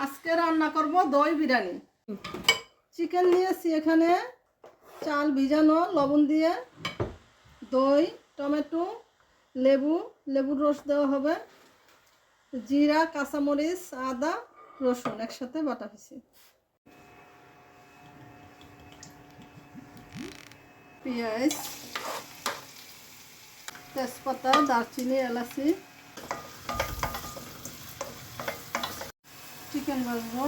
আজকে রান্না করব দই বিরিয়ানি। চিকেন নিয়েছি এখানে, চাল ভিজানো লবণ দিয়ে, দই, টমেটো, লেবুর রস দেওয়া হবে, জিরা, কাঁচামরিচ, আদা, রসুন একসাথে বাটা হয়েছে, পেঁয়াজ, তেজপাতা, দারচিনি, এলাচি, চিকেন ভাজবো।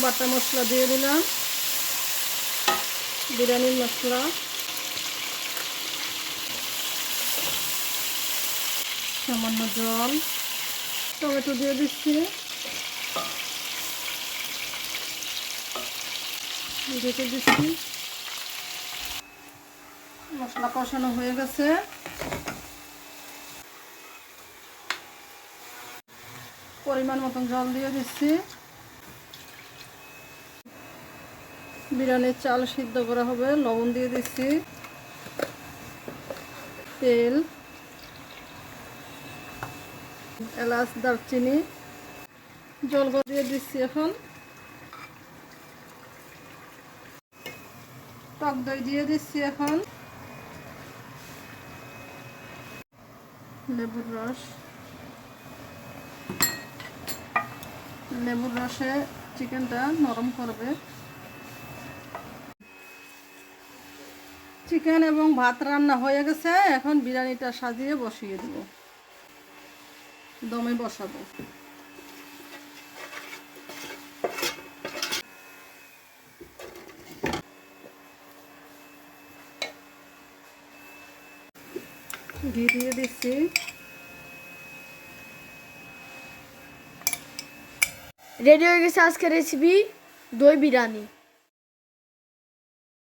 বাটা মশলা দিয়ে দিলাম, বিরিয়ানির মশলা, সামান্য জল, টমেটো দিয়ে দিচ্ছি, ঢেকে দিচ্ছি। মশলা কষানো হয়ে গেছে, পরিমাণ মতন জল দিয়ে দিচ্ছি। বিরিয়ানির চাল সিদ্ধ করা হবে, লবণ দিয়ে দিচ্ছি, তেল, এলাচ, দারচিনি, জল দিয়ে দিচ্ছি। এখন টক দই দিয়ে দিচ্ছি, এখন লেবুর রসে চিকেনটা নরম করবে। চিকেন এবং ভাত রান্না হয়ে গেছে, এখন বিরিয়ানিটা সাজিয়ে বসিয়ে দেব, দমে বসাবো। ঘি দিয়ে দিচ্ছি, রেডি হয়ে গেছে আজকের রেসিপি দই বিরিয়ানি।